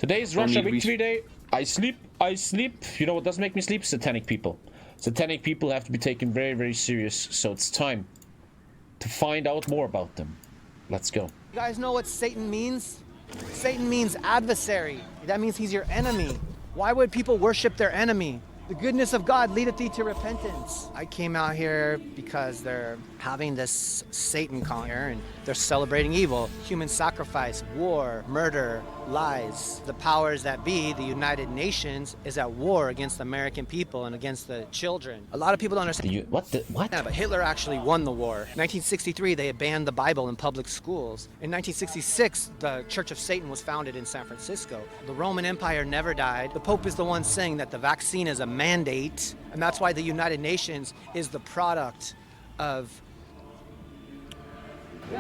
Today is Russia Victory Day. I sleep. You know what does make me sleep? Satanic people. Satanic people have to be taken very, very serious. So it's time to find out more about them. Let's go. You guys know what Satan means? Satan means adversary. That means he's your enemy. Why would people worship their enemy? The goodness of God leadeth thee to repentance. I came out here because they're having this Satancon here and they're celebrating evil. Human sacrifice, war, murder, lies. The powers that be, the United Nations, is at war against the American people and against the children. A lot of people don't understand. What? Yeah, but Hitler actually won the war. In 1963, they had banned the Bible in public schools. In 1966, the Church of Satan was founded in San Francisco. The Roman Empire never died. The Pope is the one saying that the vaccine is a mandate, and that's why the United Nations is the product of...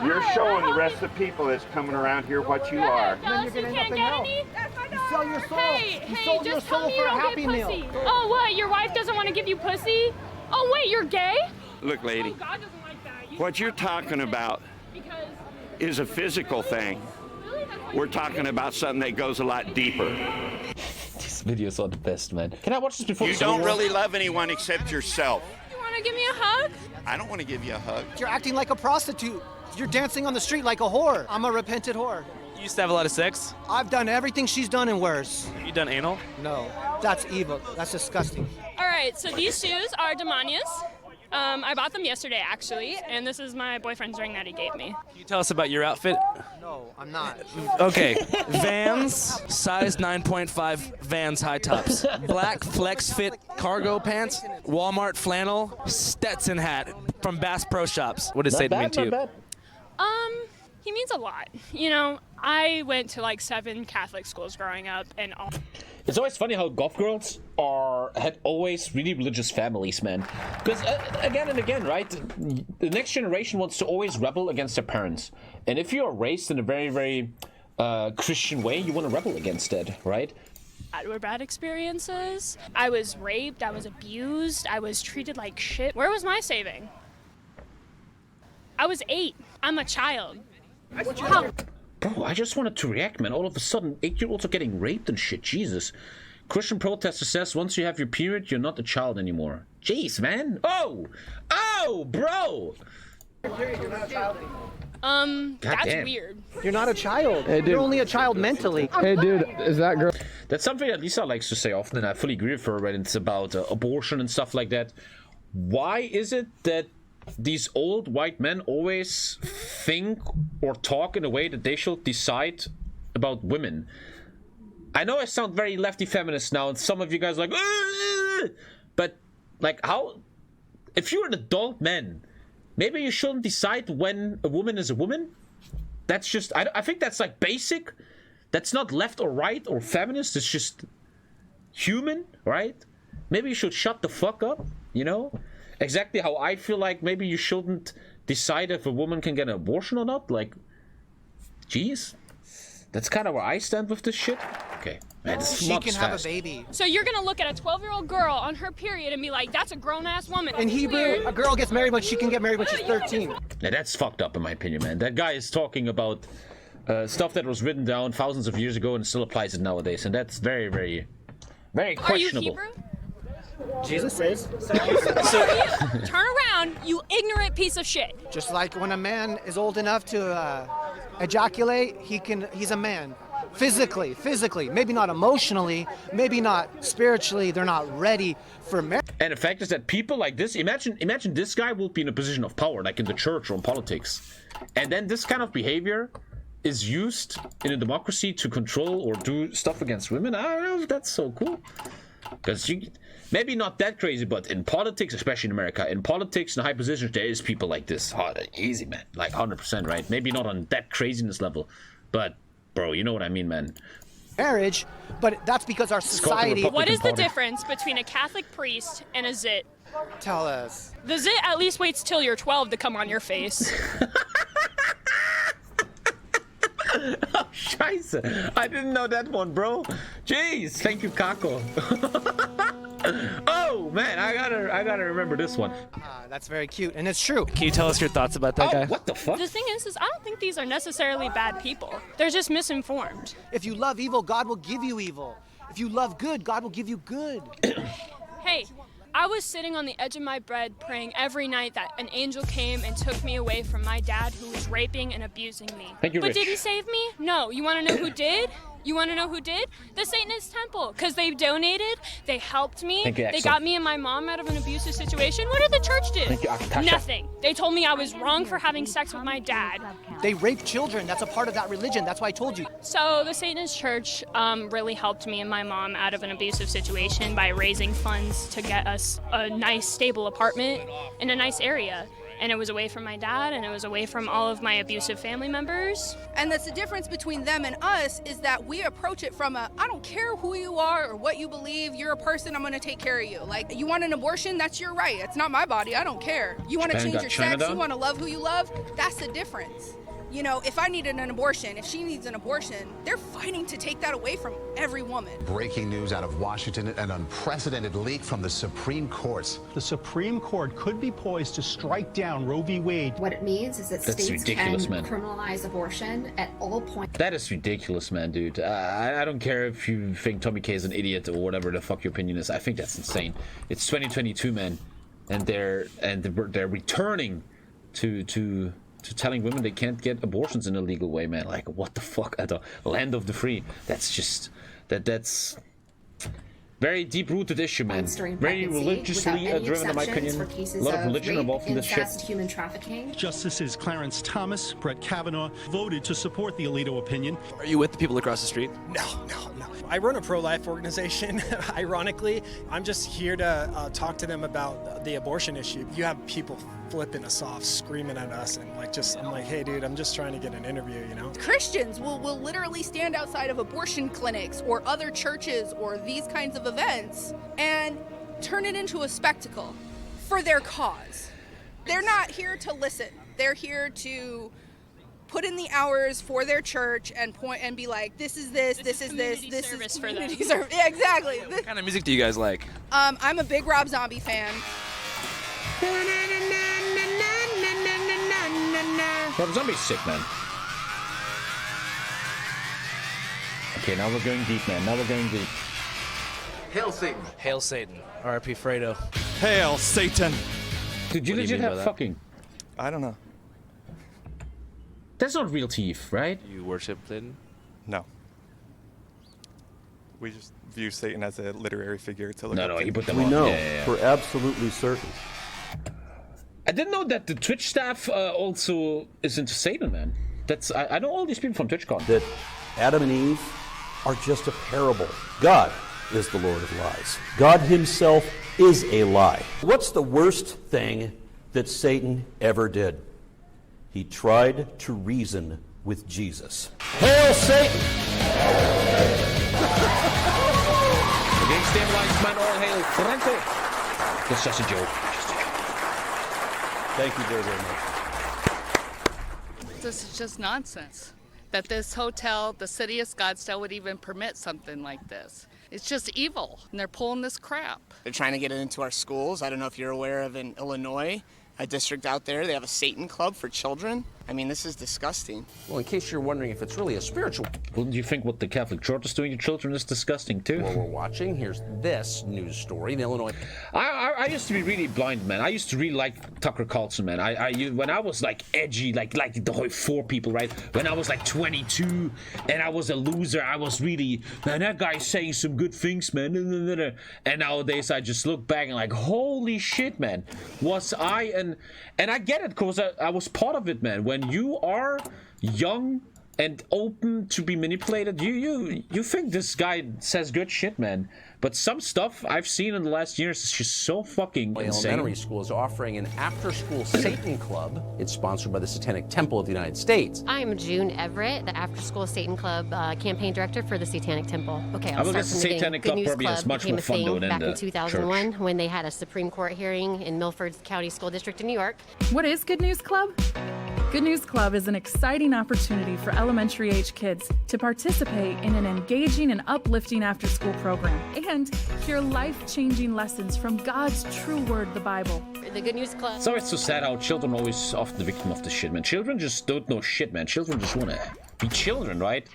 You're showing the rest of the people that's coming around here what you are. Then you're gonna end up in hell. You sell your soul. You Hey, sold your just tell soul me for you a don't Happy get Meal. pussy. Oh, what? Your wife doesn't want to give you pussy? Oh, wait, you're gay? Look, lady, Oh, God doesn't like that. what you're talking about Because is a physical thing. really, that's what We're talking about something that goes a lot deeper. These videos are the best, man. Can I watch this before? You don't really love anyone except yourself. you want to give me a hug? I don't want to give you a hug. You're acting like a prostitute. You're dancing on the street like a whore. I'm a repentant whore. You used to have a lot of sex? I've done everything she's done and worse. You done anal? No, that's evil. That's disgusting. All right, so these shoes are Demonias. I bought them yesterday, actually, and this is my boyfriend's ring that he gave me. Can you tell us about your outfit? No, I'm not. Okay, Vans, size 9.5 Vans high tops. Black flex fit cargo pants, Walmart flannel, Stetson hat from Bass Pro Shops. What does Satan mean to you? He means a lot. You know, I went to like 7 Catholic schools growing up, and all. It's always funny how goth girls had always really religious families, man. Because again and again, right? The next generation wants to always rebel against their parents, and if you are raised in a very, very Christian way, you want to rebel against that, right? Were bad experiences. I was raped. I was abused. I was treated like shit. Where was my saving? I was 8. I'm a child. How? Bro, I just wanted to react, man. All of a sudden, 8-year-olds are getting raped and shit. Jesus. Christian protester says once you have your period, you're not a child anymore. Jeez, man. Oh, bro. That's damn. weird. You're not a child. Hey, dude. You're only a child mentally. Hey, dude, is that girl? That's something that Lisa likes to say often, and I fully agree with her when it's about abortion and stuff like that. Why is it that these old white men always think or talk in a way that they should decide about women? I know I sound very lefty feminist now, and some of you guys are like, "Ugh!" But like, how? If you're an adult man, maybe you shouldn't decide when a woman is a woman. That's just, I think that's like basic. That's not left or right or feminist. It's just human, right? Maybe you should shut the fuck up, you know? Exactly how I feel like maybe you shouldn't decide if a woman can get an abortion or not. Like, geez, that's kind of where I stand with this shit. Okay, man, this She flux can have fast. a baby. So you're gonna look at a 12-year-old girl on her period and be like, "That's a grown-ass woman." In That's Hebrew, weird. a girl gets married when she can get married when she's 13. Now, that's fucked up in my opinion, man. That guy is talking about stuff that was written down thousands of years ago and still applies it nowadays, and that's very, very, very Are you questionable. Hebrew? Jesus is. Turn around, you ignorant piece of shit. Just like when a man is old enough to ejaculate, he's a man. Physically, maybe not emotionally, maybe not spiritually, they're not ready for marriage. And the fact is that people like this, imagine this guy will be in a position of power, like in the church or in politics, and then this kind of behavior is used in a democracy to control or do stuff against women. I don't know if that's so cool. Because maybe not that crazy, but in politics, especially in America, in politics and high positions, there is people like this. Oh, easy, man. Like 100%, right? Maybe not on that craziness level, but bro, you know what I mean, man. Marriage, but that's because our society. What is the Party. difference between a Catholic priest and a zit? Tell us. The zit at least waits till you're 12 to come on your face. Oh, scheiße. I didn't know that one, bro. Jeez. Thank you, Kako. Oh man, I gotta remember this one. That's very cute, and it's true. Can you tell us your thoughts about that guy? What the fuck? The thing is I don't think these are necessarily bad people. They're just misinformed. If you love evil, God will give you evil. If you love good, God will give you good. Hey, I was sitting on the edge of my bed praying every night that an angel came and took me away from my dad who was raping and abusing me. Thank you, But Rich. did he save me? No. You want to know who did? You want to know who did? The Satanist Temple. Because they donated, they helped me, Thank you, they Axel. got me and my mom out of an abusive situation. What did the church do? Thank you, Tasha. Nothing. They told me I was wrong for having sex with my dad. They rape children. That's a part of that religion. That's why I told you. So the Satanist Church really helped me and my mom out of an abusive situation by raising funds to get us a nice, stable apartment in a nice area. And it was away from my dad, and it was away from all of my abusive family members. And that's the difference between them and us, is that we approach it from I don't care who you are or what you believe, you're a person, I'm gonna take care of you. Like, you want an abortion, that's your right. It's not my body, I don't care. You wanna Japan change got your China sex, done? you wanna love who you love, that's the difference. You know, if I needed an abortion, if she needs an abortion, they're fighting to take that away from every woman. Breaking news out of Washington, an unprecedented leak from the Supreme Court. The Supreme Court could be poised to strike down Roe v. Wade. What it means is that That's states ridiculous, can man. criminalize abortion at all points. That is ridiculous, man, dude. I don't care if you think TommyKay is an idiot or whatever the fuck your opinion is. I think that's insane. It's 2022, man, and they're returning to telling women they can't get abortions in a legal way, man. Like, what the fuck? At the land of the free. That's just that's very deep-rooted issue, man. Very religiously driven, in my opinion. A lot of religion involved in this shit. Human trafficking. Justices Clarence Thomas, Brett Kavanaugh voted to support the Alito opinion. Are you with the people across the street? No. I run a pro-life organization, ironically. I'm just here to talk to them about the abortion issue. You have people flipping us off, screaming at us, and I'm like, hey, dude, I'm just trying to get an interview, you know? Christians will literally stand outside of abortion clinics or other churches or these kinds of events and turn it into a spectacle for their cause. They're not here to listen. They're here to put in the hours for their church and point and be like, this is this is service for them. community service. Yeah, exactly. What kind of music do you guys like? I'm a big Rob Zombie fan. Rob Zombie's sick, man. Okay, now we're going deep, man. Now we're going deep. Hail Satan. Hail Satan. R.I.P. Fredo. Hail Satan. Did you What do you legit mean by have that? fucking... I don't know. That's not real teeth, right? You worship Satan? No. We just view Satan as a literary figure to look No, up to. he put them We on. know Yeah. for absolutely certain. I didn't know that the Twitch staff also is into Satan, man. I know all these people from TwitchCon. That Adam and Eve are just a parable. God is the Lord of lies. God himself is a lie. What's the worst thing that Satan ever did? He tried to reason with Jesus. Hail Satan! Against stabilized man, all hail Franco. That's just a joke. Thank you very, very much. This is just nonsense. That this hotel, the city of Scottsdale, would even permit something like this. It's just evil, and they're pulling this crap. They're trying to get it into our schools. I don't know if you're aware of in Illinois, a district out there, they have a Satan club for children. I mean, this is disgusting. Well, in case you're wondering if it's really a spiritual... Wouldn't you think what the Catholic Church is doing to children is disgusting too? Well, we're watching. Here's this news story in Illinois. I used to be really blind, man. I used to really like Tucker Carlson, man. When I was like edgy, like the HOI4 people, right? When I was like 22 and I was a loser, I was really, man, that guy's saying some good things, man. And nowadays I just look back and like, holy shit, man. Was I and I get it because I was part of it, man. When you are young and open to be manipulated, you think this guy says good shit, man. But some stuff I've seen in the last years is just so fucking insane. Elementary school is offering an after-school Satan club. It's sponsored by the Satanic Temple of the United States. I'm June Everett, the after-school Satan Club campaign director for the Satanic Temple. Okay, I guess the Satanic Club probably is much more fun though than back in the 2001 church. when they had a Supreme Court hearing in Milford County School District in New York. What is Good News Club? Good News Club is an exciting opportunity for elementary age kids to participate in an engaging and uplifting after-school program and hear life-changing lessons from God's true word, the Bible. The Good News Club. So it's so sad how children are always often the victim of this shit, man. Children just don't know shit, man. Children just want to be children, right?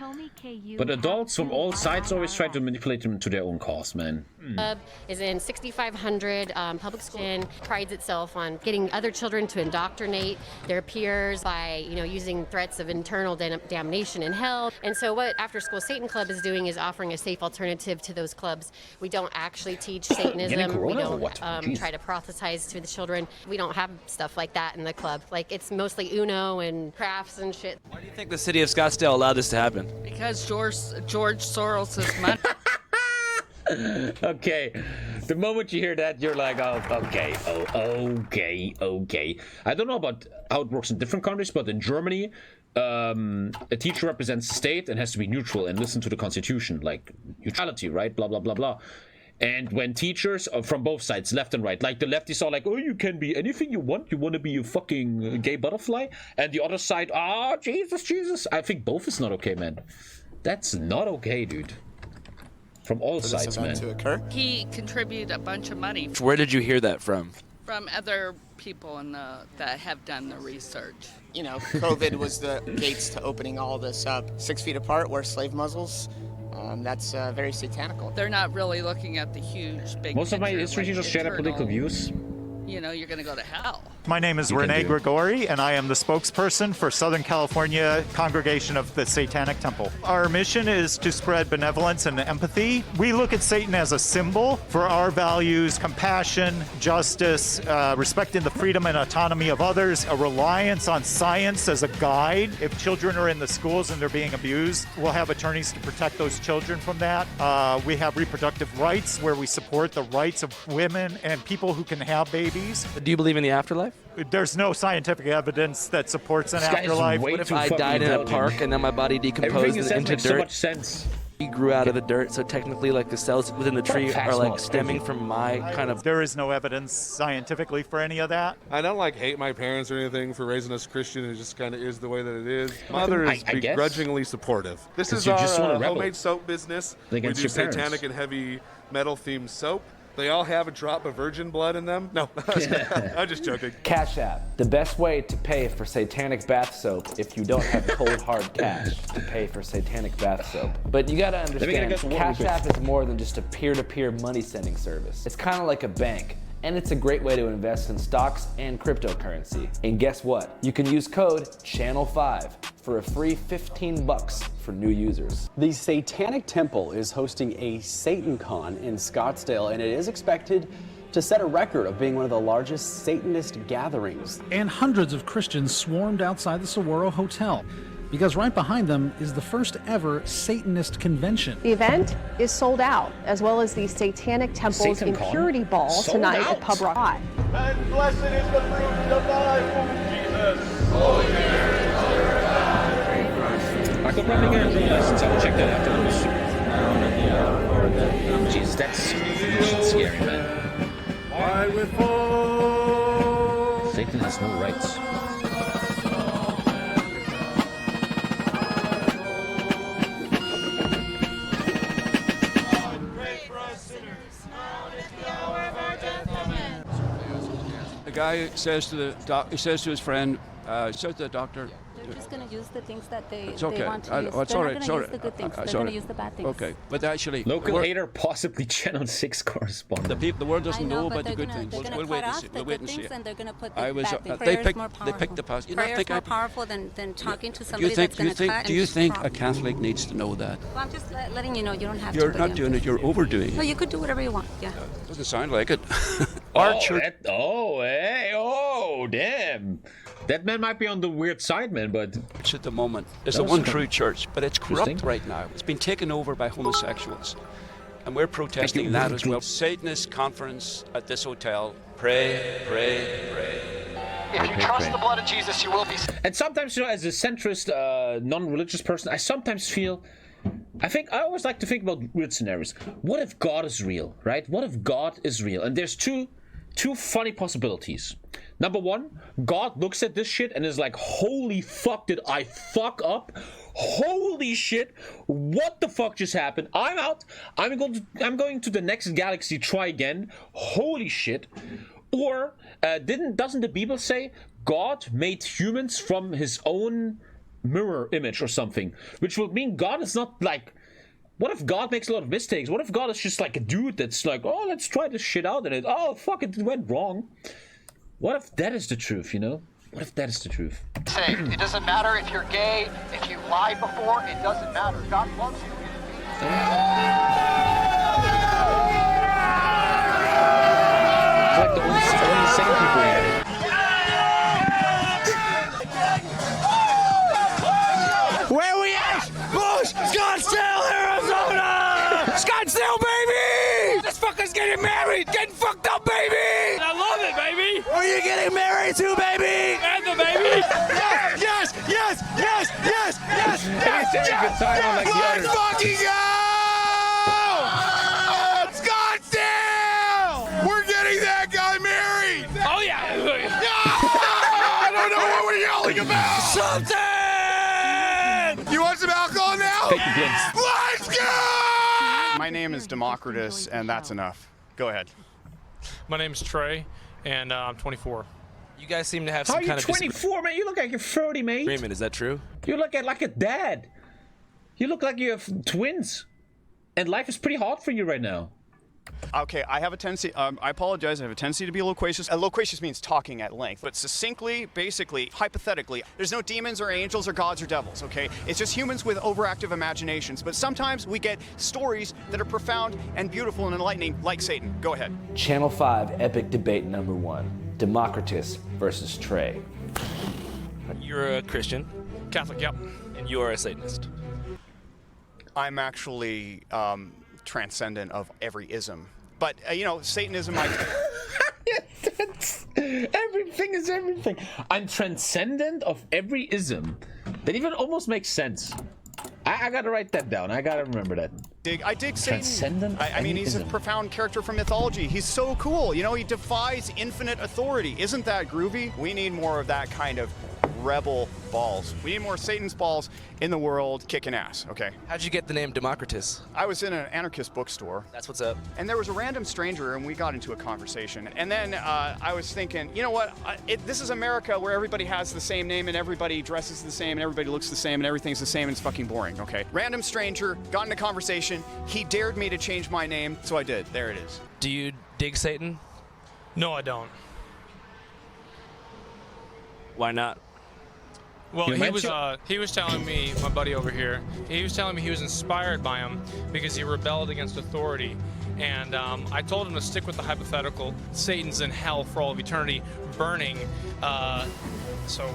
But adults from all sides always try to manipulate them to their own cause, man. Club is in 6,500 public school and prides itself on getting other children to indoctrinate their peers by, using threats of internal damnation in hell. And so what After School Satan Club is doing is offering a safe alternative to those clubs. We don't actually teach Satanism. We don't try to prophesize to the children. We don't have stuff like that in the club. Like, it's mostly Uno and crafts and shit. Why do you think the city of Scottsdale allowed this to happen? Because George Soros' money. Okay, the moment you hear that, you're like, oh, okay. I don't know about how it works in different countries, but in Germany, a teacher represents the state and has to be neutral and listen to the constitution, like neutrality, right? Blah, blah, blah, blah. And when teachers from both sides, left and right, like the lefties are like, oh, you can be anything you want to be a fucking gay butterfly. And the other side, Jesus. I think both is not okay, man. That's not okay, dude. From all sides, man. To occur? He contributed a bunch of money Where did you hear that from? from other people that have done the research. COVID was the gates to opening all this up. 6 feet apart, wear slave muzzles. That's very satanical. They're not really looking at the huge, big Most of my picture, history like teachers share their political views. You're going to go to hell. My name is Rene Grigori, and I am the spokesperson for Southern California Congregation of the Satanic Temple. Our mission is to spread benevolence and empathy. We look at Satan as a symbol for our values: compassion, justice, respecting the freedom and autonomy of others, a reliance on science as a guide. If children are in the schools and they're being abused, we'll have attorneys to protect those children from that. We have reproductive rights where we support the rights of women and people who can have babies. Do you believe in the afterlife? There's no scientific evidence that supports an afterlife. What if I died in a park and then my body decomposed into dirt? So much sense. He grew out of the dirt, so technically, like, the cells within the tree are like stemming from my kind of. There is no evidence scientifically for any of that. I don't hate my parents or anything for raising us Christian. It just kind of is the way that it is. Mother is begrudgingly supportive. This is our homemade soap business. We do satanic and heavy metal themed soap. They all have a drop of virgin blood in them. No, I'm just joking. Cash App, the best way to pay for satanic bath soap if you don't have cold hard cash to pay for satanic bath soap. But you gotta understand, Cash App is more than just a peer-to-peer money sending service. It's kind of like a bank. And it's a great way to invest in stocks and cryptocurrency. And guess what? You can use code CHANNEL5 for a free $15 for new users. The Satanic Temple is hosting a Satancon in Scottsdale, and it is expected to set a record of being one of the largest Satanist gatherings. And hundreds of Christians swarmed outside the Saguaro Hotel, because right behind them is the first ever Satanist convention. The event is sold out, as well as the Satanic Temple's Impurity Ball tonight at Pub Rock. And blessed is the fruit of thy womb, Jesus. Holy I could probably get a drum license. I will check that afterwards. Jesus, that's scary, man. Why we fall? Satan has no rights. The guy says to his friend, says to the doctor, they're just going to use the things that they it's okay. want to use. It's They're all not right. going to use the good things. They're going to use the bad things. Okay, but actually, local hater, possibly Channel 6 correspondent. The world doesn't know about the good things. We'll wait and see. We'll wait and see. And they're going to put the bad things. They picked the positive. Prayer is more powerful than talking to somebody that's going to cut. Do you think a Catholic needs to know that? Well, I'm just letting you know you don't have to. You're not doing it. You're overdoing it. No, you could do whatever you want. Yeah. Doesn't sound like it. Damn. That man might be on the weird side, man, but... It's at the moment. It's the one true church, but it's corrupt right now. It's been taken over by homosexuals. And we're protesting that as well. Satanist conference at this hotel. Pray, pray, pray. If you trust the blood of Jesus, you will be... And sometimes, as a centrist, non-religious person, I sometimes feel... I always like to think about weird scenarios. What if God is real, right? What if God is real? And there's two funny possibilities. Number one, God looks at this shit and is like, holy fuck, did I fuck up? Holy shit, what the fuck just happened? I'm out. I'm going to the next galaxy, try again. Holy shit. Or doesn't the Bible say God made humans from his own mirror image or something? Which would mean God is not like, what if God makes a lot of mistakes? What if God is just like a dude that's like, oh, let's try this shit out, and fuck, it went wrong. What if that is the truth, you know? What if that is the truth? Say, it doesn't matter if you're gay, if you lied before, it doesn't matter. God loves you. It's like the only sane people here. Where we at? Bush, Scottsdale, Arizona! Scottsdale, baby! This fucker's getting married! Getting fucked up, baby! I love it, baby! Who are you getting married to, baby? Panther, baby! Yes, yes, yes, yes, yes, yes, yes, yes, let's fucking go! Scottsdale! We're getting that guy married! Oh, yeah! I don't know what we're yelling about! Something! You want some alcohol now? Let's go! My name is Democritus, and that's enough. Go ahead. My name's Trey, and I'm 24. You guys seem to have some kind of... How are you 24, man? You look like you're 30, mate. Agreement, is that true? You look like a dad. You look like you have twins. And life is pretty hard for you right now. Okay, I have a tendency, I apologize, I have a tendency to be loquacious. Loquacious means talking at length, but succinctly, basically, hypothetically, there's no demons or angels or gods or devils, okay? It's just humans with overactive imaginations, but sometimes we get stories that are profound and beautiful and enlightening, like Satan. Go ahead. Channel 5 epic debate number 1, Democritus versus Trey. You're a Christian. Catholic, yep. And you're a Satanist. I'm actually, transcendent of every ism. But, you know, Satanism, everything is everything. I'm transcendent of every ism. That even almost makes sense. I gotta write that down. I gotta remember that. I dig Satan. Transcendent. I mean, he's a profound character from mythology. He's so cool. You know, he defies infinite authority. Isn't that groovy? We need more of that kind of rebel balls. We need more Satan's balls in the world kicking ass, okay? How'd you get the name Democritus? I was in an anarchist bookstore. That's what's up. And there was a random stranger, and we got into a conversation. And then I was thinking, you know what? This is America, where everybody has the same name, and everybody dresses the same, and everybody looks the same, and everything's the same, and it's fucking boring, okay? Random stranger, got in a conversation. He dared me to change my name, so I did. There it is. Do you dig Satan? No, I don't. Why not? Well, he was telling me, my buddy over here, he was telling me he was inspired by him because he rebelled against authority. And I told him to stick with the hypothetical, Satan's in hell for all of eternity, burning. So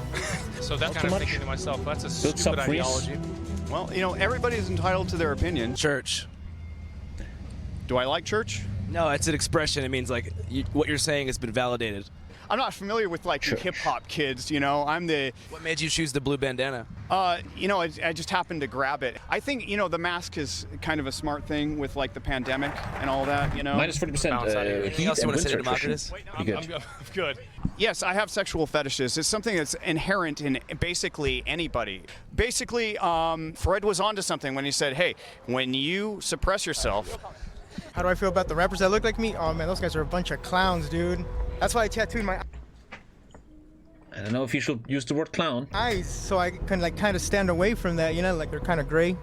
that's kind of thinking to myself, that's a stupid ideology. Well, you know, everybody's entitled to their opinion. Church. Do I like church? No, it's an expression. It means like what you're saying has been validated. I'm not familiar with like the hip hop kids, you know. What made you choose the blue bandana? You know, I just happened to grab it. I think, you know, the mask is kind of a smart thing with like the pandemic and all that, you know. Minus 40%. Anything else you want to say to Democritus? I'm good. Yes, I have sexual fetishes. It's something that's inherent in basically anybody. Basically, Freud was onto something when he said, hey, when you suppress yourself. How do I feel about the rappers that look like me? Oh man, those guys are a bunch of clowns, dude. That's why I tattooed my I don't know if you should use the word clown. eyes, so I can like kind of stand away from that, you know, like they're kind of gray.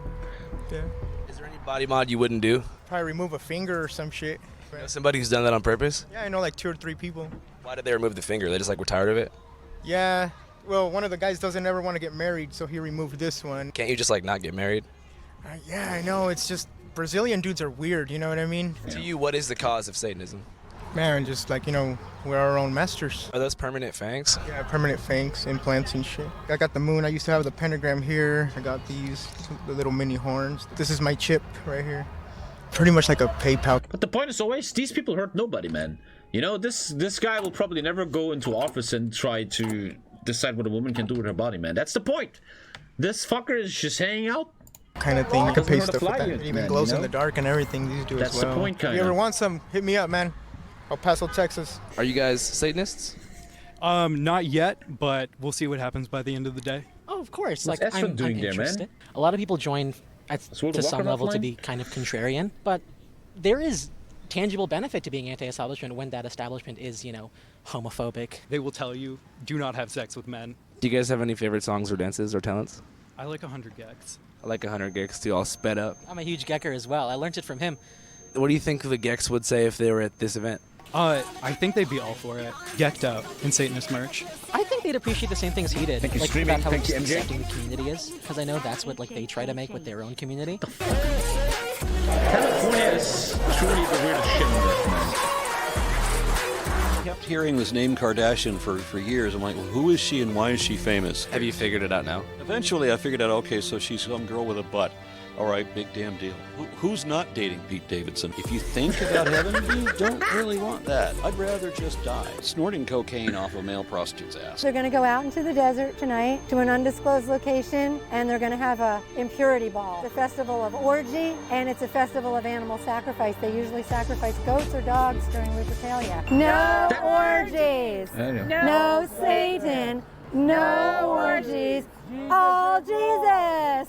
Yeah. Is there any body mod you wouldn't do? Probably remove a finger or some shit. You know somebody who's done that on purpose? Yeah, I know like 2 or 3 people. Why did they remove the finger? They just like were tired of it? Yeah. Well, one of the guys doesn't ever want to get married, so he removed this one. Can't you just like not get married? Yeah, I know. It's just Brazilian dudes are weird, you know what I mean? To you, what is the cause of Satanism? Man, just like, you know, we're our own masters. Are those permanent fangs? Yeah, permanent fangs, implants and shit. I got the moon. I used to have the pentagram here. I got these, the little mini horns. This is my chip right here. Pretty much like a PayPal. But the point is always, these people hurt nobody, man. You know, this guy will probably never go into office and try to decide what a woman can do with her body, man. That's the point. This fucker is just hanging out. Kind of thing. I can pay stuff with that. It even glows in the dark and everything. These do That's as well. the point, kind If you ever want some, hit me up, man. El Paso, Texas. Are you guys Satanists? Not yet, but we'll see what happens by the end of the day. Oh, of course. What's Like, I'm doing there, interested. man? A lot of people join to some level to be kind of contrarian, but there is tangible benefit to being anti-establishment when that establishment is, you know, homophobic. They will tell you, do not have sex with men. Do you guys have any favorite songs or dances or talents? I like 100 Gex. I like 100 Gex too, all sped up. I'm a huge Gecker as well. I learned it from him. What do you think the Gex would say if they were at this event? I think they'd be all for it. Gecked out in Satanist merch. I think they'd appreciate the same things he did. Thank you, like streaming. about how Thank you, MJ. accepting the community is, because I know that's what like they try to make with their own community. California is truly the weirdest shit on earth, man. I kept hearing this name Kardashian for years. I'm like, well, who is she and why is she famous? Have you figured it out now? Eventually I figured out, okay, so she's some girl with a butt. All right, big damn deal. Who's not dating Pete Davidson? If you think about heaven, you don't really want that. I'd rather just die. Snorting cocaine off a male prostitute's ass. They're going to go out into the desert tonight to an undisclosed location, and they're going to have a Impurity ball. It's a festival of orgy, and it's a festival of animal sacrifice. They usually sacrifice goats or dogs during Lupercalia. No orgies. No Satan. No orgies. All Jesus.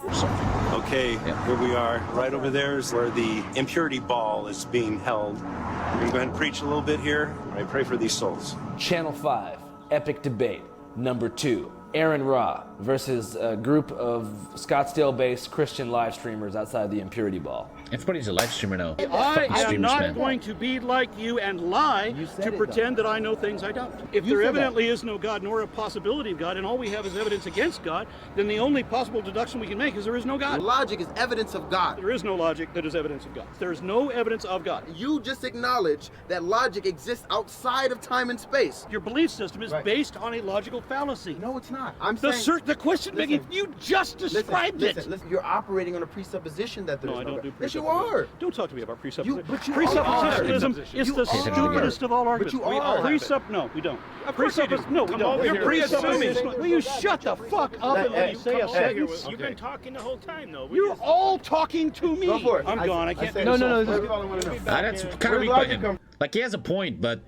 Okay, here we are. Right over there is where the Impurity Ball is being held. I'm going to go ahead and preach a little bit here. I pray for these souls. Channel 5, Epic Debate. Number 2, Aaron Ra versus a group of Scottsdale-based Christian live streamers outside the Impurity Ball. Everybody's a live streamer now. I am not man. going to be like you and lie to pretend that I know things I don't. If there evidently is no God nor a possibility of God, and all we have is evidence against God, then the only possible deduction we can make is there is no God. Logic is evidence of God. There is no logic that is evidence of God. There is no evidence of God. You just acknowledge that logic exists outside of time and space. Your belief system is based on a logical fallacy. No, it's not. I'm saying... The question, Mickey, you just described it. Listen, you're operating on a presupposition that there is I don't do Yes, you are. Don't talk to me about presupposition. But you Presuppositionalism is the stupidest of all arguments. But you are. No, we don't. Of course you do. No, we don't. You're presupposing. Will you shut the fuck up and let me say a sentence? You've been talking the whole time, though. You're all talking to me. Go for it. I'm gone. I can't. No. That's kind of weak by him. Like, he has a point, but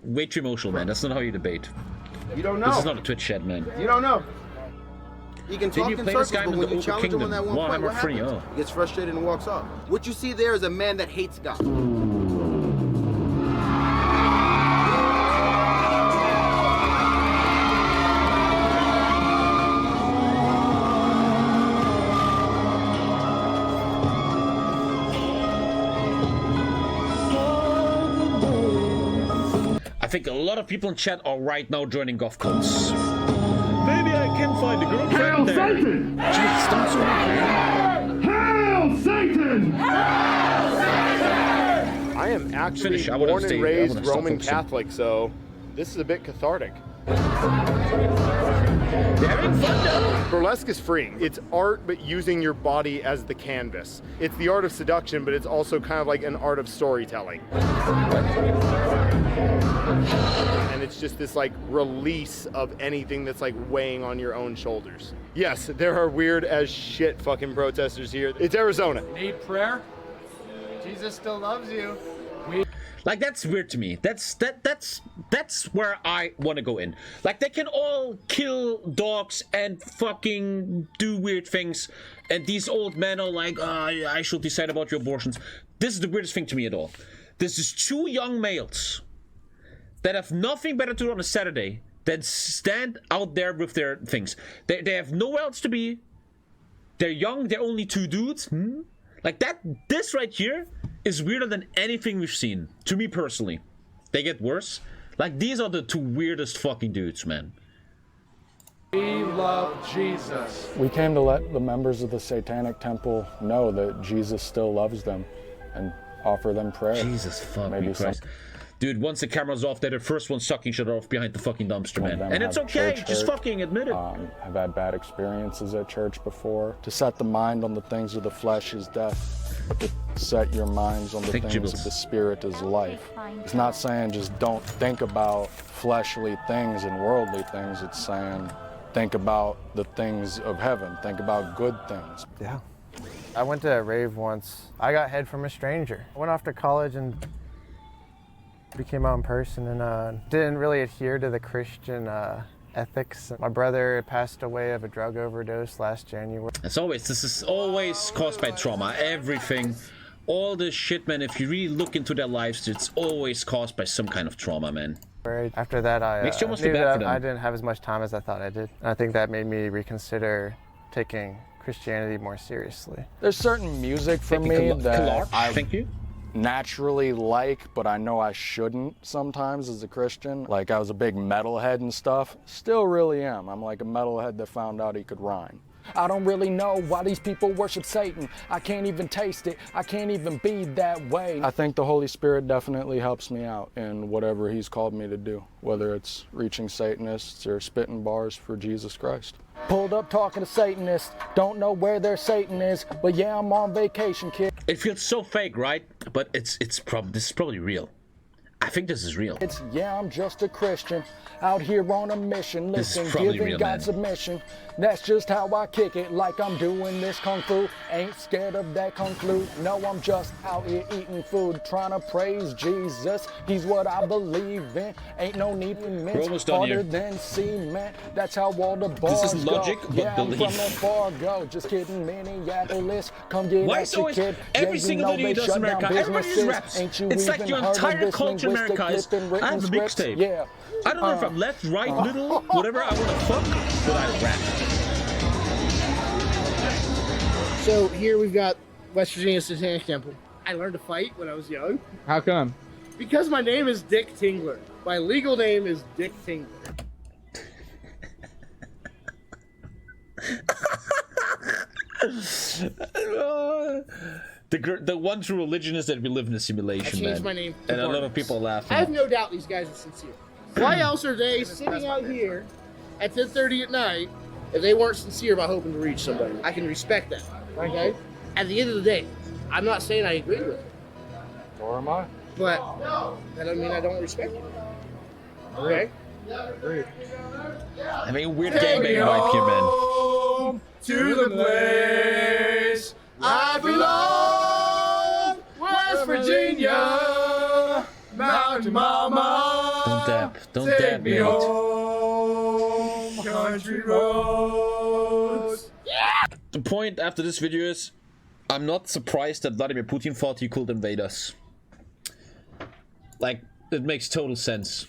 way too emotional, man. That's not how you debate. You don't know. This is not a Twitch chat, man. You don't know. He can talk in circles, but when you challenge him on that one point, what happens? He gets frustrated and walks off. What you see there is a man that hates God. I think a lot of people in chat are right now joining golf cults. Maybe I can find a girlfriend there. Satan! Jeez, stop so Hail Satan! I am actually born and raised Roman Catholic, so this is a bit cathartic. Burlesque is free. It's art, but using your body as the canvas. It's the art of seduction, but it's also kind of like an art of storytelling. And it's just this like release of anything that's like weighing on your own shoulders. Yes, there are weird as shit fucking protesters here. It's Arizona. Need prayer? Jesus still loves you. Like, that's weird to me. That's where I want to go in. Like, they can all kill dogs and fucking do weird things, and these old men are like, I should decide about your abortions. This is the weirdest thing to me at all. This is two young males that have nothing better to do on a Saturday than stand out there with their things. They have nowhere else to be. They're young. They're only two dudes. Like that. This right here is weirder than anything we've seen. To me personally, they get worse. Like, these are the two weirdest fucking dudes, man. We love Jesus. We came to let the members of the Satanic Temple know that Jesus still loves them and offer them prayer. Jesus fucking Christ. Dude, once the camera's off, they're the first ones sucking shit off behind the fucking dumpster, man. And it's okay, just fucking admit it. I've had bad experiences at church before. To set the mind on the things of the flesh is death. To set your minds on the things of the spirit is life. It's not saying just don't think about fleshly things and worldly things. It's saying think about the things of heaven. Think about good things. Yeah. I went to a rave once. I got head from a stranger. I went off to college and became my own person and didn't really adhere to the Christian ethics. My brother passed away of a drug overdose last January. As always, this is always caused by trauma. Everything, all this shit, man, if you really look into their lives, it's always caused by some kind of trauma, man. After that, I Makes you almost knew feel bad that for them. I didn't have as much time as I thought I did. And I think that made me reconsider taking Christianity more seriously. There's certain music for me that I thank you. naturally like, but I know I shouldn't sometimes as a Christian. Like, I was a big metalhead and stuff. Still really am. I'm like a metalhead that found out he could rhyme. I don't really know why these people worship Satan. I can't even taste it. I can't even be that way. I think the Holy Spirit definitely helps me out in whatever he's called me to do, whether it's reaching Satanists or spitting bars for Jesus Christ. Pulled up talking to Satanists, don't know where their Satan is, but yeah, I'm on vacation, kid. It feels so fake, right? But this is probably real. I think this is real. Yeah, I'm just a Christian, out here on a mission, This is listen, probably giving real, God man. submission. That's just how I kick it, like I'm doing this kung fu. Ain't scared of that kung flu. No, I'm just out here eating food, trying to praise Jesus. He's what I believe in. Ain't no need for We're mints, almost done here. harder than cement. That's how all the bars isn't logic, go. but Yeah, I'm belief. from the Fargo, just kidding, Minneapolis. Come get Why at is your always kid. every Yeah, you single know video he they does shut in down America, everybody just businesses. raps. Ain't you It's like even your heard of entire this culture in linguistic America is, clip and I written have a scripts? mixtape. Yeah. I don't know if I'm left, right, middle, whatever I want to fuck, but I rap. So here we've got West Virginia Satanic Temple. I learned to fight when I was young. How come? Because my name is Dick Tingler. My legal name is Dick Tingler. The one true religion is that we live in a simulation, I changed man. my name to And a lot of Barnabas. people are laughing. I have no doubt these guys are sincere. Why else are they sitting out here at 10:30 at night if they weren't sincere about hoping to reach somebody? I can respect that, okay? At the end of the day, I'm not saying I agree with it. Or am I? But that doesn't mean I don't respect it. Okay? I mean, weird gangbang vibe here, man. To the place I belong, West Virginia, Mountain Mama. Don't dab. Don't dab me out. Home, country roads. The point after this video is, I'm not surprised that Vladimir Putin thought he could invade us. Like, it makes total sense.